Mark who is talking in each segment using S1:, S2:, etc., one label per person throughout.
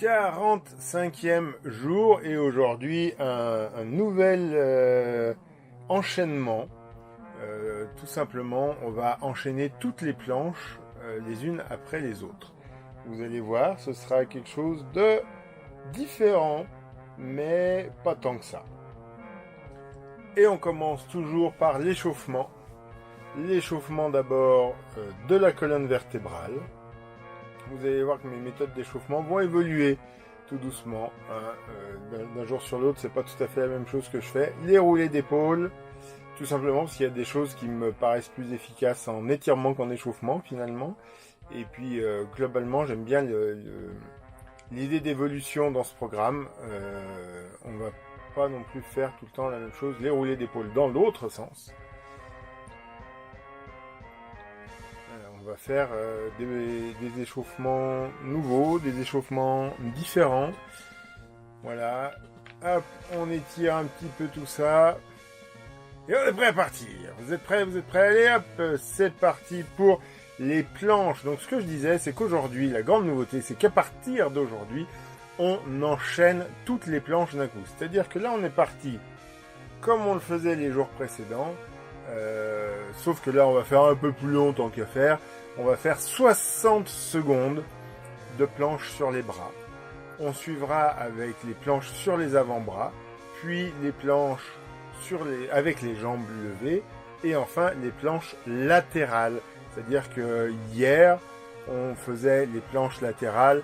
S1: 45e jour et aujourd'hui un nouvel enchaînement. Tout simplement, on va enchaîner toutes les planches les unes après les autres. Vous allez voir, ce sera quelque chose de différent, mais pas tant que ça. Et on commence toujours par l'échauffement. L'échauffement d'abord de la colonne vertébrale. Vous allez voir que mes méthodes d'échauffement vont évoluer tout doucement. D'un jour sur l'autre, c'est pas tout à fait la même chose que je fais. Les roulés d'épaule, tout simplement parce qu'il y a des choses qui me paraissent plus efficaces en étirement qu'en échauffement finalement. Et puis globalement, j'aime bien l'idée d'évolution dans ce programme. On va pas non plus faire tout le temps la même chose. Les roulés d'épaule dans l'autre sens. On va faire des échauffements nouveaux, des échauffements différents. Voilà. Hop, on étire un petit peu tout ça. Et on est prêt à partir. Vous êtes prêts? Allez hop, c'est parti pour les planches. Donc ce que je disais, c'est qu'aujourd'hui, la grande nouveauté, c'est qu'à partir d'aujourd'hui, on enchaîne toutes les planches d'un coup. C'est-à-dire que là, on est parti comme on le faisait les jours précédents. Sauf que là, on va faire un peu plus long tant qu'à faire. On va faire 60 secondes de planches sur les bras. On suivra avec les planches sur les avant-bras, puis les planches avec les jambes levées, et enfin les planches latérales. C'est-à-dire que hier, on faisait les planches latérales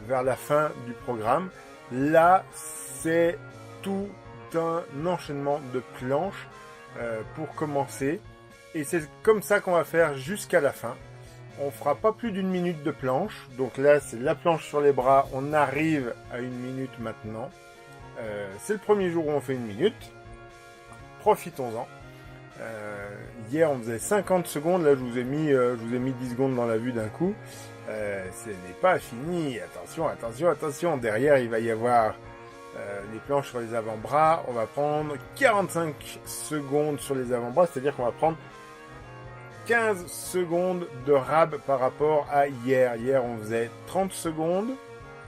S1: vers la fin du programme. Là, c'est tout un enchaînement de planches pour commencer. Et c'est comme ça qu'on va faire jusqu'à la fin. On fera pas plus d'une minute de planche. Donc là, c'est la planche sur les bras. On arrive à une minute maintenant. C'est le premier jour où on fait une minute. Profitons-en. Hier, on faisait 50 secondes. Là, je vous ai mis 10 secondes dans la vue d'un coup. Ce n'est pas fini. Attention. Derrière, il va y avoir les planches sur les avant-bras. On va prendre 45 secondes sur les avant-bras. C'est-à-dire qu'on va prendre 15 secondes de rab par rapport à hier. Hier, on faisait 30 secondes.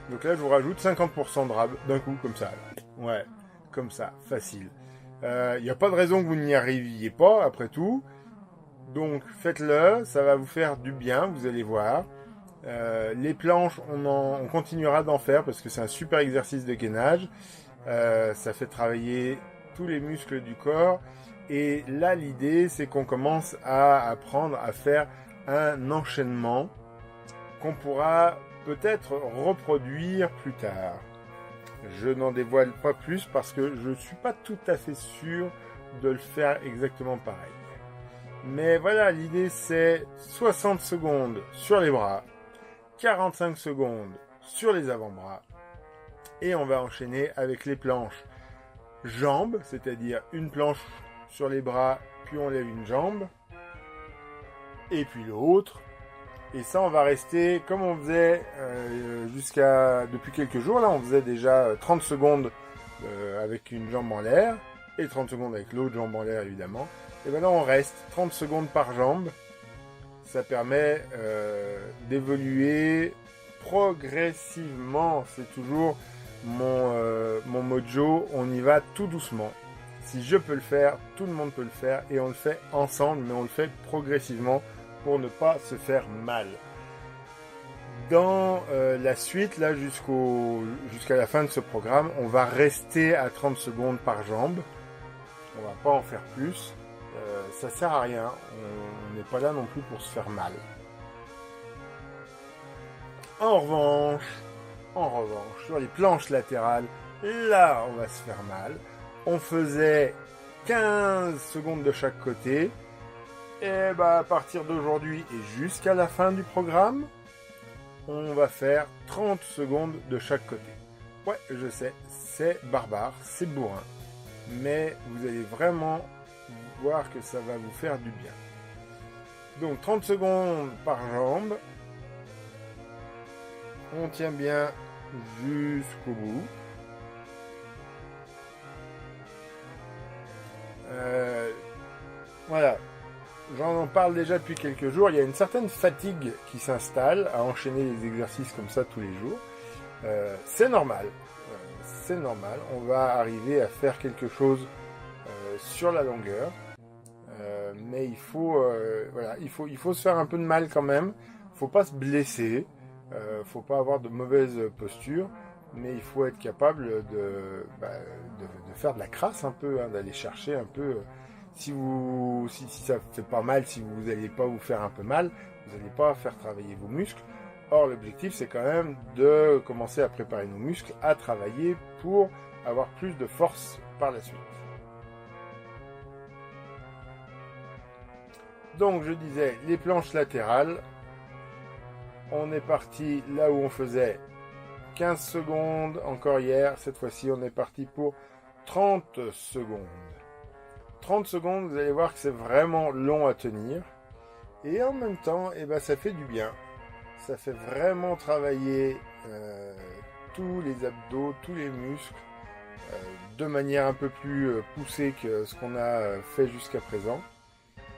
S1: Donc là, je vous rajoute 50% de rab d'un coup, comme ça. Là. Ouais, comme ça, facile. Il n'y a pas de raison que vous n'y arriviez pas, après tout. Donc, faites-le. Ça va vous faire du bien, vous allez voir. Les planches, on continuera d'en faire parce que c'est un super exercice de gainage. Ça fait travailler tous les muscles du corps. Et là, l'idée, c'est qu'on commence à apprendre à faire un enchaînement qu'on pourra peut-être reproduire plus tard. Je n'en dévoile pas plus parce que je ne suis pas tout à fait sûr de le faire exactement pareil. Mais voilà, l'idée, c'est 60 secondes sur les bras, 45 secondes sur les avant-bras. Et on va enchaîner avec les planches jambes, c'est-à-dire une planche sur les bras, puis on lève une jambe, et puis l'autre. Et ça, on va rester comme on faisait depuis quelques jours. Là, on faisait déjà 30 secondes avec une jambe en l'air, et 30 secondes avec l'autre jambe en l'air, évidemment. Et maintenant, on reste 30 secondes par jambe. Ça permet d'évoluer progressivement. C'est toujours mon mojo. On y va tout doucement. Si je peux le faire, tout le monde peut le faire. Et on le fait ensemble, mais on le fait progressivement pour ne pas se faire mal. Dans la suite, là, jusqu'à la fin de ce programme, on va rester à 30 secondes par jambe. On va pas en faire plus. Ça sert à rien. On n'est pas là non plus pour se faire mal. En revanche, sur les planches latérales, là, on va se faire mal. On faisait 15 secondes de chaque côté. Et à partir d'aujourd'hui et jusqu'à la fin du programme, on va faire 30 secondes de chaque côté. Ouais, je sais, c'est barbare, c'est bourrin. Mais vous allez vraiment voir que ça va vous faire du bien. Donc 30 secondes par jambe. On tient bien jusqu'au bout. Voilà. J'en parle déjà depuis quelques jours. Il y a une certaine fatigue qui s'installe à enchaîner les exercices comme ça tous les jours. C'est normal. C'est normal. On va arriver à faire quelque chose sur la longueur. Mais voilà, il faut se faire un peu de mal quand même. Faut pas se blesser. Faut pas avoir de mauvaise posture. Mais il faut être capable de faire de la crasse un peu, hein, d'aller chercher un peu. Si ça fait pas mal, si vous n'allez pas vous faire un peu mal, vous n'allez pas faire travailler vos muscles. Or, l'objectif, c'est quand même de commencer à préparer nos muscles à travailler pour avoir plus de force par la suite. Donc, je disais, les planches latérales, on est parti là où on faisait 15 secondes encore hier. Cette fois-ci, on est parti pour 30 secondes. 30 secondes, vous allez voir que c'est vraiment long à tenir. Et en même temps, ça fait du bien. Ça fait vraiment travailler tous les abdos, tous les muscles, de manière un peu plus poussée que ce qu'on a fait jusqu'à présent.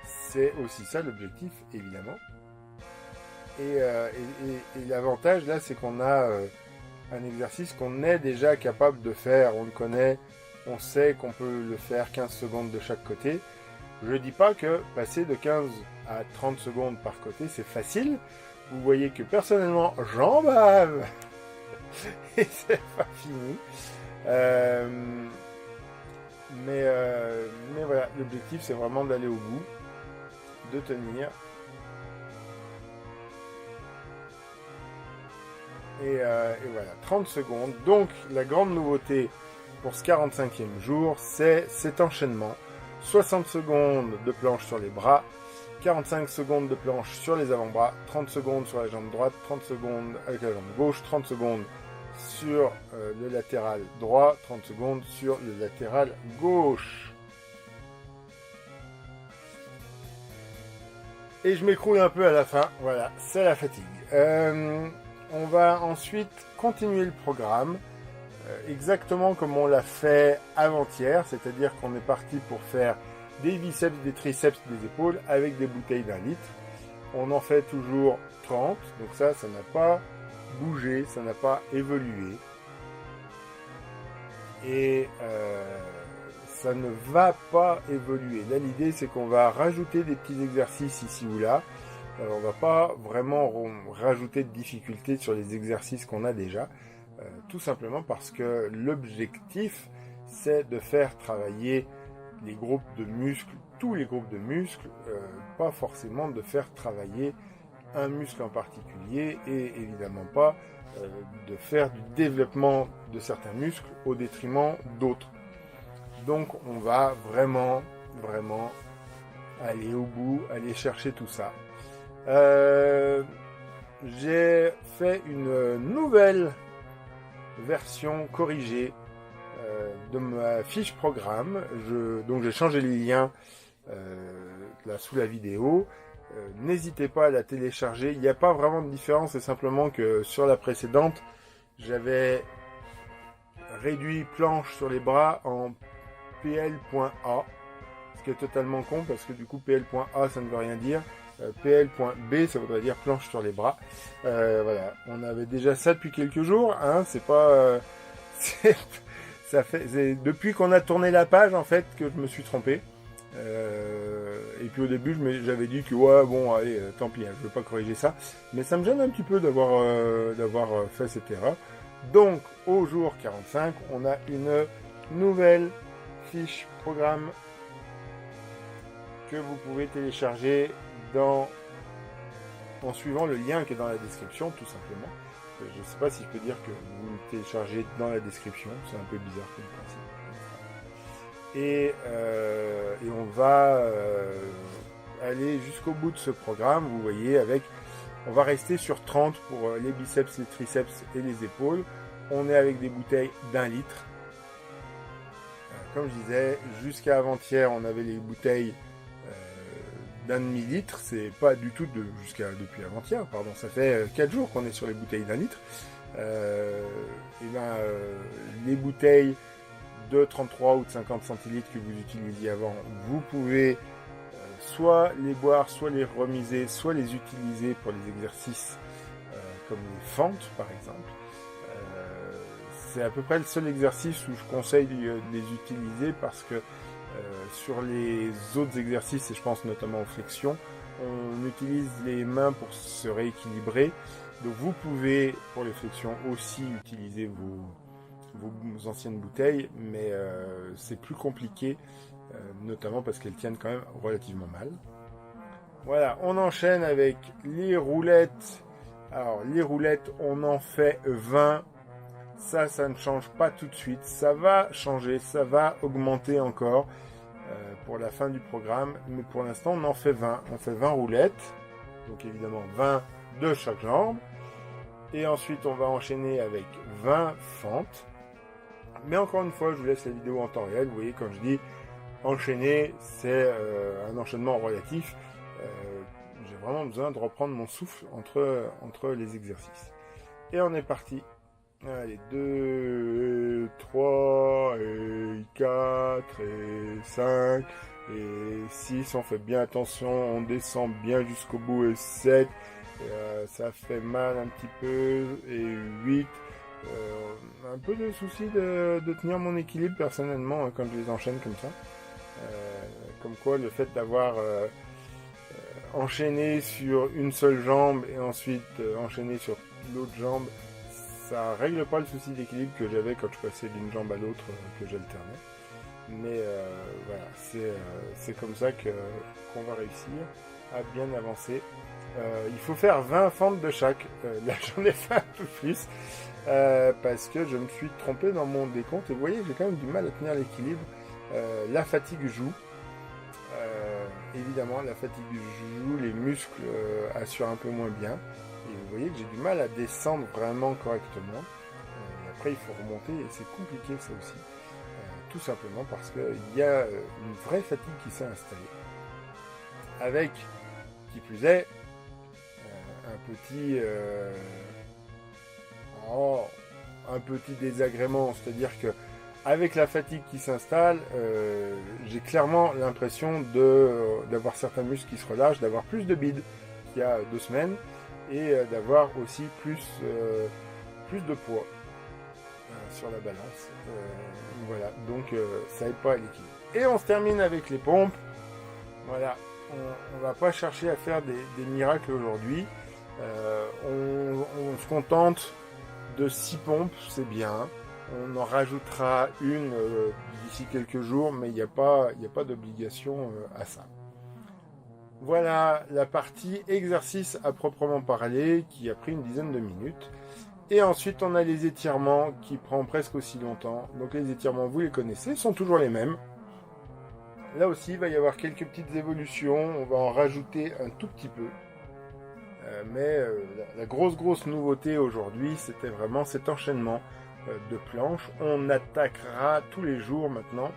S1: C'est aussi ça l'objectif, évidemment. Et l'avantage, là, c'est qu'on a un exercice qu'on est déjà capable de faire. On le connaît, on sait qu'on peut le faire 15 secondes de chaque côté. Je ne dis pas que passer de 15 à 30 secondes par côté, c'est facile. Vous voyez que personnellement, j'en bave. Et c'est pas fini. Mais voilà, l'objectif, c'est vraiment d'aller au bout, de tenir. Et voilà, 30 secondes. Donc, la grande nouveauté pour ce 45e jour, c'est cet enchaînement. 60 secondes de planche sur les bras, 45 secondes de planche sur les avant-bras, 30 secondes sur la jambe droite, 30 secondes avec la jambe gauche, 30 secondes sur le latéral droit, 30 secondes sur le latéral gauche. Et je m'écroule un peu à la fin, voilà, c'est la fatigue. On va ensuite continuer le programme, exactement comme on l'a fait avant-hier, c'est-à-dire qu'on est parti pour faire des biceps, des triceps, des épaules avec des bouteilles d'1 litre. On en fait toujours 30, donc ça n'a pas bougé, ça n'a pas évolué. Et ça ne va pas évoluer. Là, l'idée, c'est qu'on va rajouter des petits exercices ici ou là. On va pas vraiment rajouter de difficultés sur les exercices qu'on a déjà. Tout simplement parce que l'objectif, c'est de faire travailler les groupes de muscles, tous les groupes de muscles, pas forcément de faire travailler un muscle en particulier et évidemment pas de faire du développement de certains muscles au détriment d'autres. Donc on va vraiment aller au bout, aller chercher tout ça. J'ai fait une nouvelle version corrigée de ma fiche programme. Donc j'ai changé les liens là sous la vidéo. N'hésitez pas à la télécharger. Il n'y a pas vraiment de différence, c'est simplement que sur la précédente, j'avais réduit planche sur les bras en PL.A, ce qui est totalement con parce que du coup PL.A ça ne veut rien dire. PL.B ça voudrait dire planche sur les bras. Voilà, on avait déjà ça depuis quelques jours, hein, c'est pas c'est depuis qu'on a tourné la page en fait que je me suis trompé. Et puis au début j'avais dit que ouais bon allez tant pis, hein, je veux pas corriger ça, mais ça me gêne un petit peu d'avoir fait cette erreur. Donc au jour 45 on a une nouvelle fiche programme que vous pouvez télécharger en suivant le lien qui est dans la description, tout simplement. Je ne sais pas si je peux dire que vous le téléchargez dans la description, c'est un peu bizarre comme principe. Et on va aller jusqu'au bout de ce programme, vous voyez, on va rester sur 30 pour les biceps, les triceps et les épaules. On est avec des bouteilles d'1 litre. Comme je disais, jusqu'à avant-hier, on avait les bouteilles d'1,5 litre, c'est pas du tout depuis avant-hier, pardon, ça fait 4 jours qu'on est sur les bouteilles d'1 litre. Les bouteilles de 33 ou de 50 centilitres que vous utilisiez avant, vous pouvez soit les boire, soit les remiser, soit les utiliser pour les exercices comme les fentes par exemple. c'est à peu près le seul exercice où je conseille de les utiliser parce que sur les autres exercices, et je pense notamment aux flexions, on utilise les mains pour se rééquilibrer. Donc vous pouvez, pour les flexions, aussi utiliser vos anciennes bouteilles, mais c'est plus compliqué, notamment parce qu'elles tiennent quand même relativement mal. Voilà, on enchaîne avec les roulettes. Alors, les roulettes, on en fait 20. Ça ne change pas tout de suite. Ça va changer, ça va augmenter encore pour la fin du programme. Mais pour l'instant, on en fait 20. On fait 20 roulettes. Donc évidemment, 20 de chaque jambe. Et ensuite, on va enchaîner avec 20 fentes. Mais encore une fois, je vous laisse la vidéo en temps réel. Vous voyez, quand je dis enchaîner, c'est un enchaînement relatif. J'ai vraiment besoin de reprendre mon souffle entre les exercices. Et on est parti. Allez, 2, 3, et 4, et 5, et 6. On fait bien attention, on descend bien jusqu'au bout. Et 7, ça fait mal un petit peu. Et 8, un peu de souci de tenir mon équilibre personnellement quand je les enchaîne comme ça. Comme quoi, le fait d'avoir enchaîné sur une seule jambe et ensuite enchaîner sur l'autre jambe, ça règle pas le souci d'équilibre que j'avais quand je passais d'une jambe à l'autre, que j'alternais. Mais voilà, c'est comme ça qu'on va réussir à bien avancer. Il faut faire 20 fentes de chaque. Là, j'en ai fait un peu plus parce que je me suis trompé dans mon décompte. Et vous voyez, j'ai quand même du mal à tenir l'équilibre. La fatigue joue. Évidemment, la fatigue joue, les muscles assurent un peu moins bien. Et vous voyez que j'ai du mal à descendre vraiment correctement. Et après, il faut remonter et c'est compliqué ça aussi. Tout simplement parce qu'il y a une vraie fatigue qui s'est installée. Avec, qui plus est, un petit désagrément. C'est-à-dire que avec la fatigue qui s'installe, j'ai clairement l'impression d'avoir certains muscles qui se relâchent, d'avoir plus de bide qu'il y a 2 semaines. Et d'avoir aussi plus de poids sur la balance. Voilà, donc ça aide pas à l'équilibre. Et on se termine avec les pompes. Voilà, on va pas chercher à faire des miracles aujourd'hui. On se contente de 6 pompes, c'est bien. On en rajoutera une d'ici quelques jours, mais il n'y a pas d'obligation à ça. Voilà la partie exercice à proprement parler qui a pris une dizaine de minutes. Et ensuite on a les étirements qui prennent presque aussi longtemps. Donc les étirements, vous les connaissez, sont toujours les mêmes. Là aussi il va y avoir quelques petites évolutions. On va en rajouter un tout petit peu. Mais la grosse nouveauté aujourd'hui, c'était vraiment cet enchaînement de planches. On attaquera tous les jours maintenant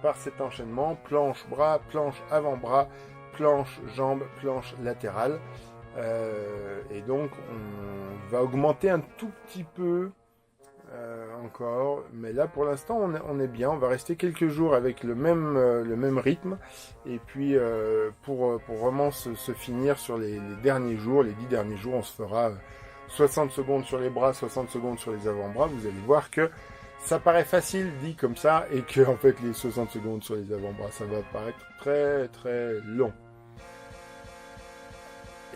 S1: par cet enchaînement. Planche bras, planche avant-bras, planche jambe, planche latérale. Et donc on va augmenter un tout petit peu encore, mais là pour l'instant on est bien. On va rester quelques jours avec le même rythme, et puis pour vraiment se finir sur les derniers jours, les 10 derniers jours, on se fera 60 secondes sur les bras, 60 secondes sur les avant-bras. Vous allez voir que ça paraît facile dit comme ça, et que en fait les 60 secondes sur les avant-bras, ça va paraître très long.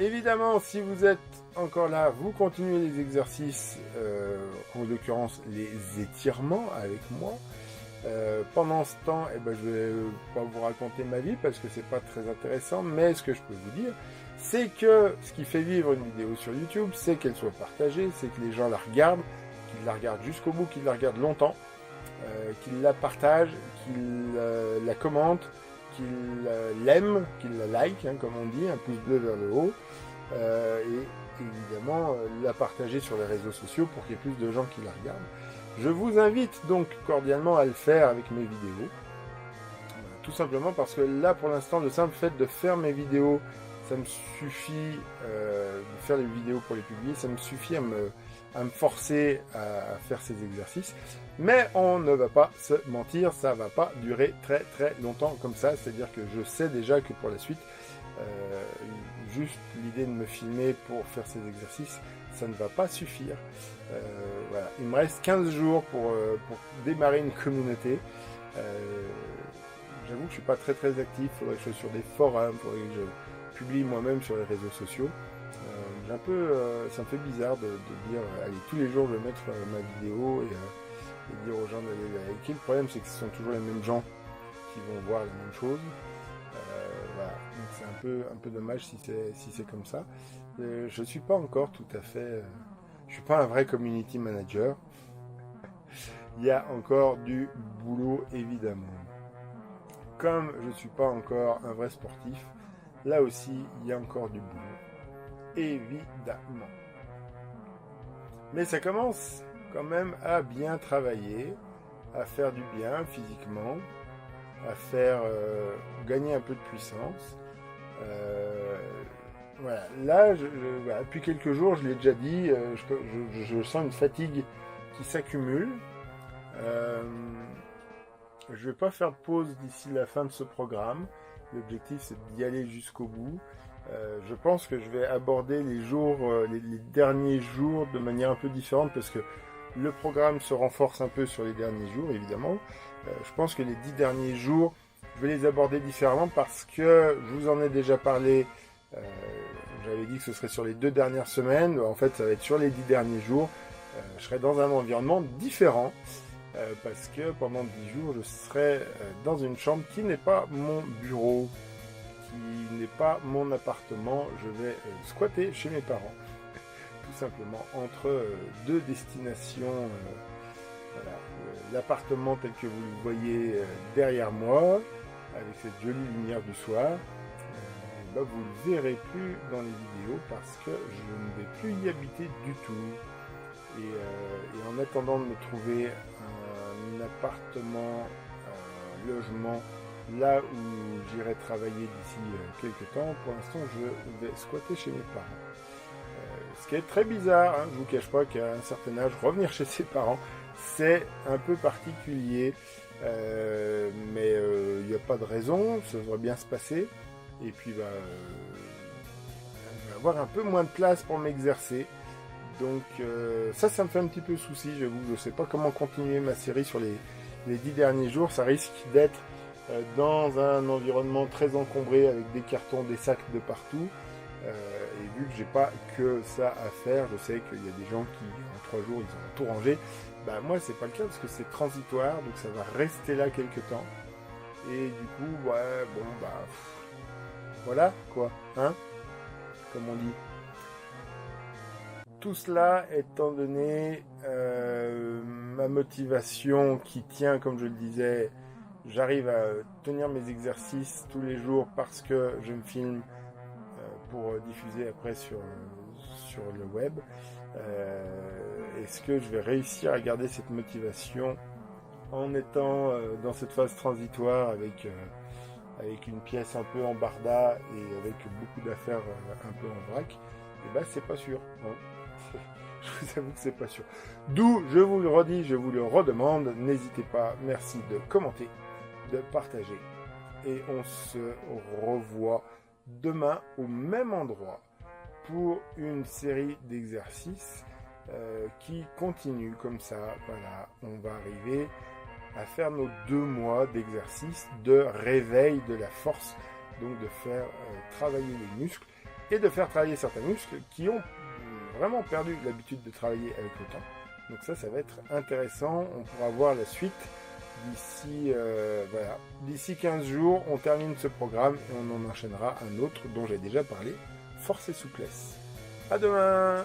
S1: Évidemment, si vous êtes encore là, vous continuez les exercices, en l'occurrence les étirements avec moi. Pendant ce temps, je vais pas vous raconter ma vie parce que c'est pas très intéressant, mais ce que je peux vous dire, c'est que ce qui fait vivre une vidéo sur YouTube, c'est qu'elle soit partagée, c'est que les gens la regardent, qu'ils la regardent jusqu'au bout, qu'ils la regardent longtemps, qu'ils la partagent, qu'ils la commentent, qu'ils l'aiment, qu'ils la like, comme on dit, un pouce bleu vers le haut, et évidemment la partager sur les réseaux sociaux pour qu'il y ait plus de gens qui la regardent. Je vous invite donc cordialement à le faire avec mes vidéos, tout simplement parce que là pour l'instant le simple fait de faire mes vidéos, ça me suffit, de faire les vidéos pour les publier, ça me suffit à me forcer à faire ces exercices. Mais on ne va pas se mentir, ça va pas durer très longtemps comme ça. C'est-à-dire que je sais déjà que pour la suite, juste l'idée de me filmer pour faire ces exercices, ça ne va pas suffire. Voilà. Il me reste 15 jours pour démarrer une communauté. J'avoue que je suis pas très actif, il faudrait que je sois sur des forums, il faudrait que je publie moi-même sur les réseaux sociaux. Ça me fait bizarre de dire, allez, tous les jours je vais mettre ma vidéo et dire aux gens d'aller la liker. Le problème c'est que ce sont toujours les mêmes gens qui vont voir la même chose. Voilà. Donc c'est un peu dommage si c'est comme ça. Je suis pas encore tout à fait... je suis pas un vrai community manager. Il y a encore du boulot évidemment. Comme je ne suis pas encore un vrai sportif, là aussi il y a encore du boulot. Évidemment. Mais ça commence quand même à bien travailler, à faire du bien physiquement, à faire gagner un peu de puissance. Voilà. Là, voilà, depuis quelques jours, je l'ai déjà dit, je sens une fatigue qui s'accumule. Je vais pas faire de pause d'ici la fin de ce programme. L'objectif, c'est d'y aller jusqu'au bout. Je pense que je vais aborder les derniers jours de manière un peu différente parce que le programme se renforce un peu sur les derniers jours, évidemment. Je pense que les 10 derniers jours, je vais les aborder différemment parce que je vous en ai déjà parlé. J'avais dit que ce serait sur les 2 dernières semaines. En fait, ça va être sur les 10 derniers jours. Je serai dans un environnement différent. Parce que pendant 10 jours, je serai dans une chambre qui n'est pas mon bureau, qui n'est pas mon appartement. Je vais squatter chez mes parents, tout simplement, entre 2 destinations. Voilà, l'appartement tel que vous le voyez derrière moi, avec cette jolie lumière du soir, vous ne le verrez plus dans les vidéos parce que je ne vais plus y habiter du tout. Et en attendant de me trouver un appartement, un logement, là où j'irai travailler d'ici quelques temps, pour l'instant je vais squatter chez mes parents. Ce qui est très bizarre, hein, je ne vous cache pas qu'à un certain âge, revenir chez ses parents, c'est un peu particulier, mais il n'y a pas de raison, ça devrait bien se passer. Et puis je vais avoir un peu moins de place pour m'exercer. Donc ça me fait un petit peu souci, j'avoue. Je ne sais pas comment continuer ma série sur les 10 derniers jours. Ça risque d'être dans un environnement très encombré avec des cartons, des sacs de partout. Et vu que j'ai pas que ça à faire, je sais qu'il y a des gens qui en 3 jours ils ont tout rangé. Bah moi c'est pas le cas parce que c'est transitoire, donc ça va rester là quelques temps. Et du coup, ouais, bon bah voilà quoi, hein, comme on dit. Tout cela étant donné ma motivation qui tient, comme je le disais, j'arrive à tenir mes exercices tous les jours parce que je me filme pour diffuser après sur le web. Est-ce que je vais réussir à garder cette motivation en étant dans cette phase transitoire avec une pièce un peu en barda et avec beaucoup d'affaires un peu en vrac? Et ben c'est pas sûr. Hein. Je vous avoue que c'est pas sûr. D'où, je vous le redis, je vous le redemande, n'hésitez pas, merci de commenter, de partager. Et on se revoit demain au même endroit pour une série d'exercices qui continue comme ça. Voilà, on va arriver à faire nos 2 mois d'exercice de réveil de la force, donc de faire travailler les muscles et de faire travailler certains muscles qui ont vraiment perdu l'habitude de travailler avec le temps. Donc ça va être intéressant. On pourra voir la suite d'ici voilà. D'ici 15 jours, on termine ce programme et on en enchaînera un autre dont j'ai déjà parlé, force et souplesse. À demain!